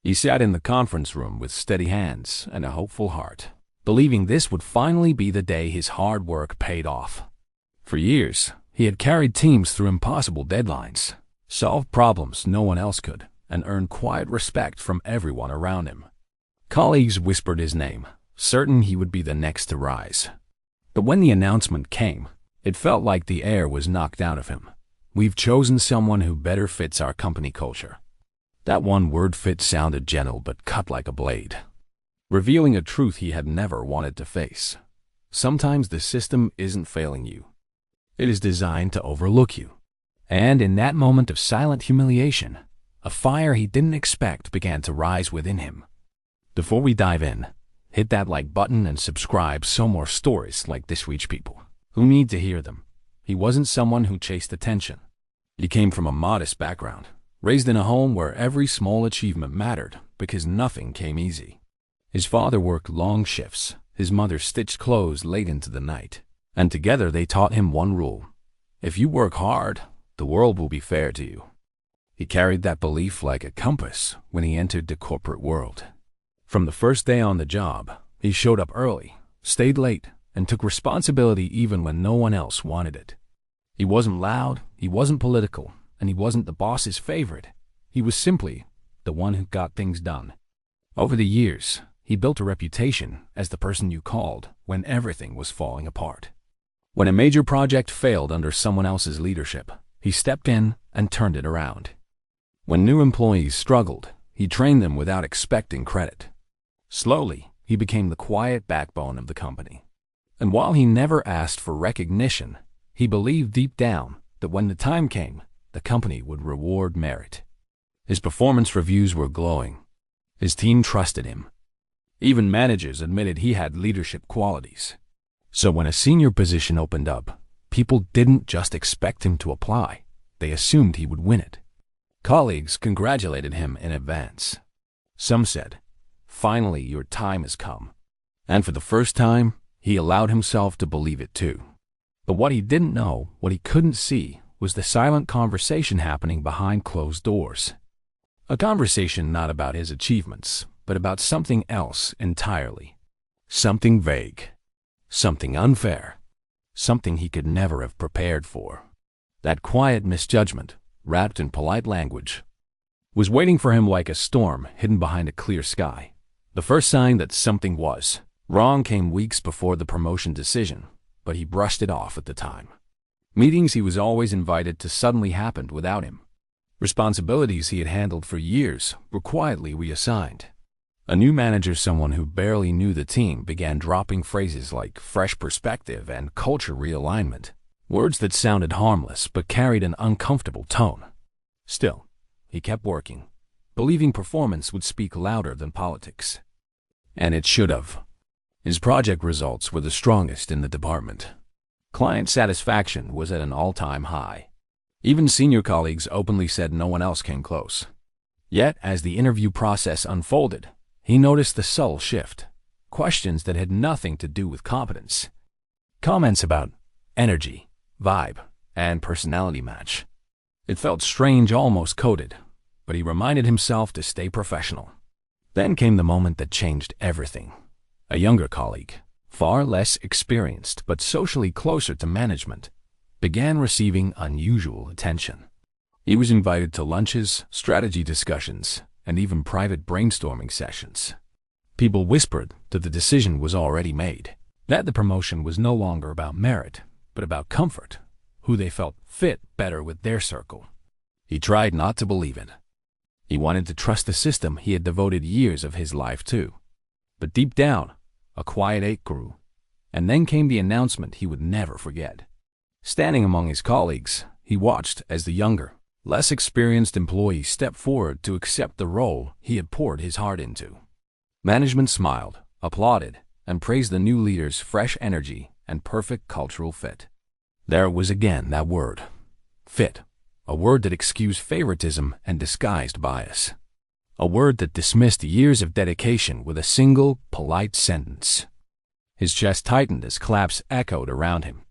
He sat in the conference room with steady hands and a hopeful heart, believing this would finally be the day his hard work paid off. For years, he had carried teams through impossible deadlines, solved problems no one else could, and earned quiet respect from everyone around him. Colleagues whispered his name, certain he would be the next to rise. But when the announcement came, it felt like the air was knocked out of him. "We've chosen someone who better fits our company culture." That one word "fit" sounded gentle but cut like a blade, revealing a truth he had never wanted to face. Sometimes the system isn't failing you. It is designed to overlook you. And in that moment of silent humiliation, a fire he didn't expect began to rise within him. Before we dive in, hit that like button and subscribe so more stories like this reach people who need to hear them. He wasn't someone who chased attention. He came from a modest background, raised in a home where every small achievement mattered because nothing came easy. His father worked long shifts, his mother stitched clothes late into the night, and together they taught him one rule: if you work hard, the world will be fair to you. He carried that belief like a compass when he entered the corporate world. From the first day on the job, he showed up early, stayed late, and took responsibility even when no one else wanted it. He wasn't loud, he wasn't political, and he wasn't the boss's favorite. He was simply the one who got things done. Over the years, he built a reputation as the person you called when everything was falling apart. When a major project failed under someone else's leadership, he stepped in and turned it around. When new employees struggled, he trained them without expecting credit. Slowly, he became the quiet backbone of the company. And while he never asked for recognition, he believed deep down that when the time came, the company would reward merit. His performance reviews were glowing. His team trusted him. Even managers admitted he had leadership qualities. So when a senior position opened up, people didn't just expect him to apply. They assumed he would win it. Colleagues congratulated him in advance. Some said, "Finally, your time has come." And for the first time, he allowed himself to believe it too. But what he didn't know, what he couldn't see, was the silent conversation happening behind closed doors. A conversation not about his achievements, but about something else entirely. Something vague. Something unfair. Something he could never have prepared for. That quiet misjudgment, wrapped in polite language, was waiting for him like a storm hidden behind a clear sky. The first sign that something was wrong came weeks before the promotion decision, but he brushed it off at the time. Meetings he was always invited to suddenly happened without him. Responsibilities he had handled for years were quietly reassigned. A new manager, someone who barely knew the team, began dropping phrases like fresh perspective and culture realignment, words that sounded harmless but carried an uncomfortable tone. Still, he kept working, believing performance would speak louder than politics. And it should have. His project results were the strongest in the department. Client satisfaction was at an all-time high. Even senior colleagues openly said no one else came close. Yet, as the interview process unfolded, he noticed the subtle shift. Questions that had nothing to do with competence. Comments about energy, vibe, and personality match. It felt strange, almost coded, but he reminded himself to stay professional. Then came the moment that changed everything. A younger colleague, far less experienced but socially closer to management, began receiving unusual attention. He was invited to lunches, strategy discussions, and even private brainstorming sessions. People whispered that the decision was already made, that the promotion was no longer about merit, but about comfort, who they felt fit better with their circle. He tried not to believe it. He wanted to trust the system he had devoted years of his life to. But deep down, a quiet ache grew. And then came the announcement he would never forget. Standing among his colleagues, he watched as the younger, less experienced employee stepped forward to accept the role he had poured his heart into. Management smiled, applauded, and praised the new leader's fresh energy and perfect cultural fit. There was again that word, fit, a word that excused favoritism and disguised bias. A word that dismissed years of dedication with a single, polite sentence. His chest tightened as claps echoed around him.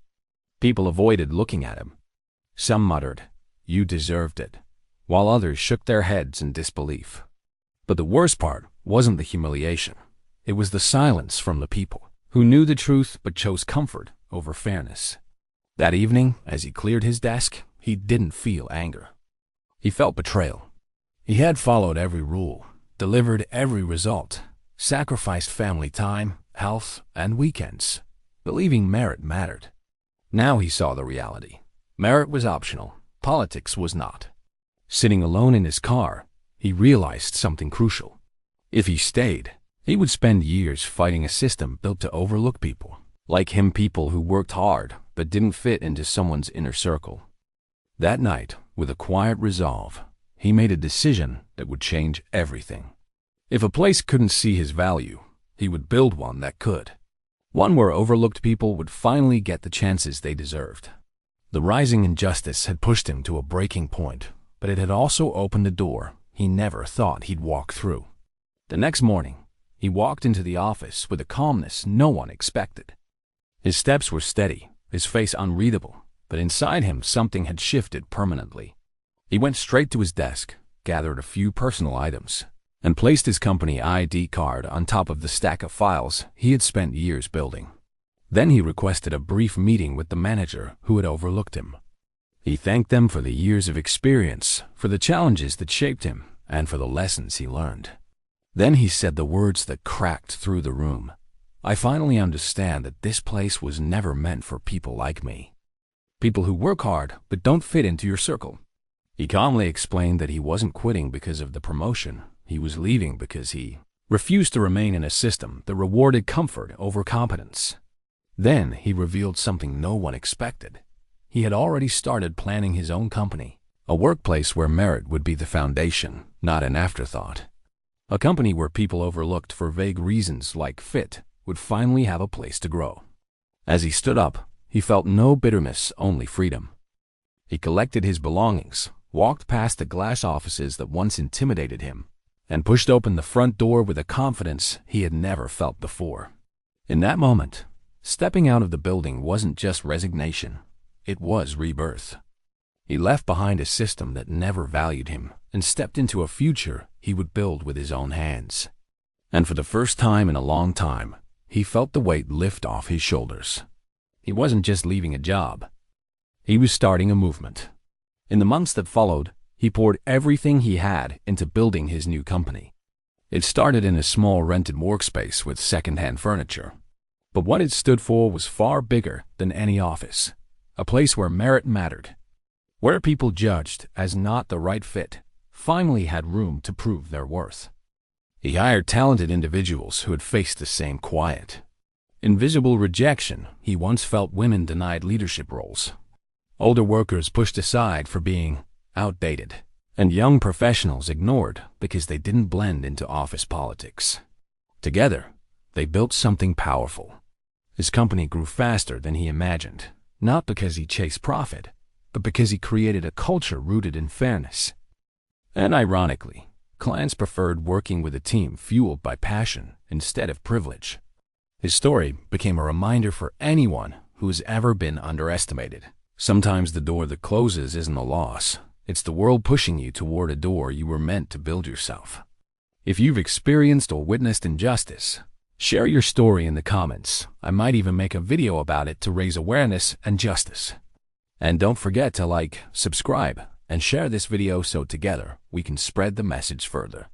People avoided looking at him. Some muttered, "You deserved it," while others shook their heads in disbelief. But the worst part wasn't the humiliation. It was the silence from the people who knew the truth but chose comfort over fairness. That evening, as he cleared his desk, he didn't feel anger. He felt betrayal. He had followed every rule, delivered every result, sacrificed family time, health, and weekends, believing merit mattered. Now he saw the reality. Merit was optional. Politics was not. Sitting alone in his car, he realized something crucial. If he stayed, he would spend years fighting a system built to overlook people like him, people who worked hard but didn't fit into someone's inner circle. That night, with a quiet resolve, he made a decision that would change everything. If a place couldn't see his value, he would build one that could. One where overlooked people would finally get the chances they deserved. The rising injustice had pushed him to a breaking point, but it had also opened a door he never thought he'd walk through. The next morning, he walked into the office with a calmness no one expected. His steps were steady, his face unreadable, but inside him something had shifted permanently. He went straight to his desk, gathered a few personal items, and placed his company ID card on top of the stack of files he had spent years building. Then he requested a brief meeting with the manager who had overlooked him. He thanked them for the years of experience, for the challenges that shaped him, and for the lessons he learned. Then he said the words that cracked through the room. "I finally understand that this place was never meant for people like me. People who work hard but don't fit into your circle." He calmly explained that he wasn't quitting because of the promotion. He was leaving because he refused to remain in a system that rewarded comfort over competence. Then he revealed something no one expected. He had already started planning his own company, a workplace where merit would be the foundation, not an afterthought. A company where people overlooked for vague reasons like fit would finally have a place to grow. As he stood up, he felt no bitterness, only freedom. He collected his belongings, walked past the glass offices that once intimidated him, and pushed open the front door with a confidence he had never felt before. In that moment, stepping out of the building wasn't just resignation, it was rebirth. He left behind a system that never valued him and stepped into a future he would build with his own hands. And for the first time in a long time, he felt the weight lift off his shoulders. He wasn't just leaving a job. He was starting a movement. In the months that followed, he poured everything he had into building his new company. It started in a small rented workspace with second-hand furniture. But what it stood for was far bigger than any office. A place where merit mattered. Where people judged as not the right fit finally had room to prove their worth. He hired talented individuals who had faced the same quiet, invisible rejection he once felt. Women denied leadership roles. Older workers pushed aside for being outdated, and young professionals ignored because they didn't blend into office politics. Together, they built something powerful. His company grew faster than he imagined, not because he chased profit, but because he created a culture rooted in fairness. And ironically, clients preferred working with a team fueled by passion instead of privilege. His story became a reminder for anyone who has ever been underestimated. Sometimes the door that closes isn't a loss. It's the world pushing you toward a door you were meant to build yourself. If you've experienced or witnessed injustice, share your story in the comments. I might even make a video about it to raise awareness and justice. And don't forget to like, subscribe, and share this video so together we can spread the message further.